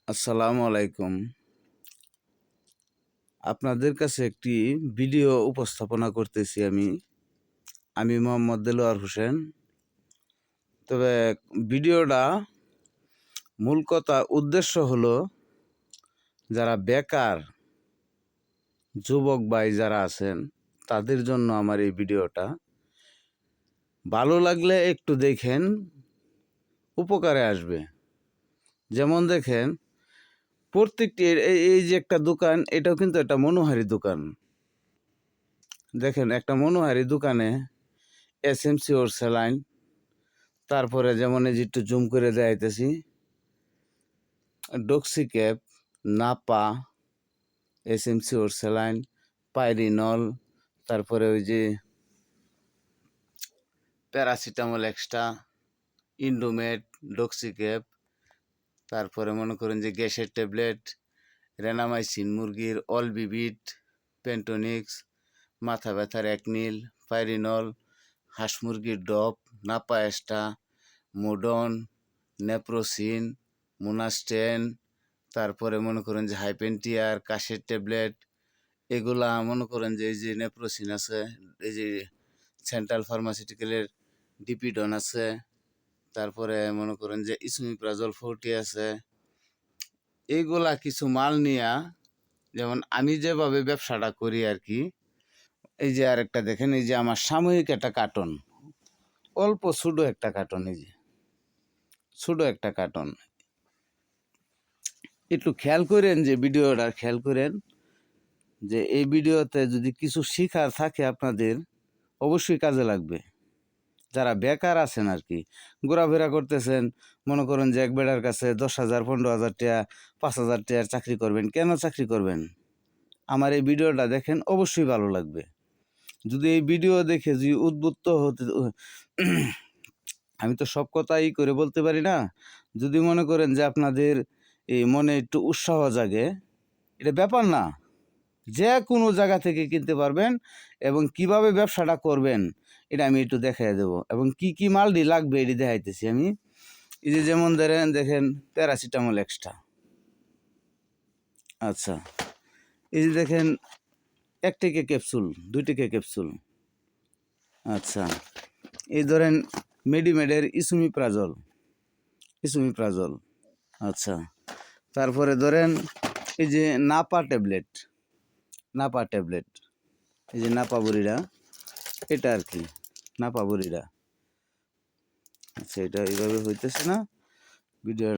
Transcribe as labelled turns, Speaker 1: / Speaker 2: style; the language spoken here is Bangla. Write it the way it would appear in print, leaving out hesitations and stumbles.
Speaker 1: আসসালামু আলাইকুম। আপনাদের কাছে একটি ভিডিও উপস্থাপনা করতেছি আমি মোহাম্মদ দেলোয়ার হোসেন। তবে ভিডিওটা মূল কথা উদ্দেশ্য হলো যারা বেকার যুবক ভাই যারা আছেন তাদের জন্য আমার এই ভিডিওটা। ভালো লাগলে একটু দেখেন, উপকারে আসবে। যেমন দেখেন, প্রত্যেকটি এই যে একটা দোকান, এটাও কিন্তু একটা মনোহারী দোকান। দেখেন, একটা মনোহারী দোকানে এসএমসি ওর স্যালাইন, তারপরে যেমন এই যে একটু জুম করে দেখাইতেছি, ডক্সিক্যাপ, নাপা, এসএমসি ওর স্যালাইন, পাইরিনল, তারপরে ওই যে প্যারাসিটামল এক্সট্রা, ইন্ডোমেট, ডক্সিক্যাপ, তারপরে মনে করেন যে গ্যাসের ট্যাবলেট, রেনামাইসিন মুরগির, অলবিবিট, পেন্টোনিক্স, মাথা ব্যথার একনিল, পাইরিনল, হাঁস মুরগির ডপ, নাপা এক্সট্রা, মোডন, নেপ্রোসিন, মোনাস্টেন, তারপরে মনে করেন যে হাইপেন্টিয়ার, কাশের ট্যাবলেট, এগুলা মনে করেন যে এই যে নেপ্রোসিন আছে, এই যে সেন্ট্রাল ফার্মাসিউটিক্যালের ডিপিডন আছে, তারপরে মনে করেন যে ইসমিপ্রাজল 40 আছে। এইগুলা কিছু মাল নিয়া, যেমন আমি যেভাবে ব্যবসাটা করি আর কি। এই যে আরেকটা দেখেন, এই যে আমার সাময়িক একটা কার্টন, অল্প ছোটো একটা কার্টন, এই যে ছোটো একটা কার্টন। একটু খেয়াল করেন, যে ভিডিওটা খেয়াল করেন, যে এই ভিডিওতে যদি কিছু শিখার থাকে আপনাদের অবশ্যই কাজে লাগবে। যারা বেকার আছেন আর কি, ঘোরাফেরা করতেছেন, মনে করেন যে এক বেটার কাছে 10,000 15,000 টাকা 5,000 টাকার চাকরি করবেন, কেন চাকরি করবেন? আমার এই ভিডিওটা দেখেন, অবশ্যই ভালো লাগবে। যদি এই ভিডিও দেখে যদি উদ্বুদ্ধ হতে, আমি তো সব কথাই করে বলতে পারি না, যদি মনে করেন যে আপনাদের এই মনে একটু উৎসাহ জাগে, এটা ব্যাপার না, যে কোনো জায়গা থেকে কিনতে পারবেন, এবং কিভাবে ব্যবসাটা করবেন এটা আমি একটু দেখাই দেবো, এবং কি কি মালটি লাগবে এটি দেখাইতেছি আমি। এই যে যেমন দেখেন প্যারাসিটামল এক্সট্রা, আচ্ছা। এই যে দেখেন 1 টিকে ক্যাপসুল, 2 টিকে ক্যাপসুল, আচ্ছা। এই ধরেন মেডিমেডের ইসুমিপ্রাজল, আচ্ছা। তারপরে ধরেন এই যে নাপা ট্যাবলেট, এই যে নাপা বড়িটা, এটা আর কি নাপা বড়িটা। আচ্ছা, এটা এইভাবে হইতেছে না ভিডিও।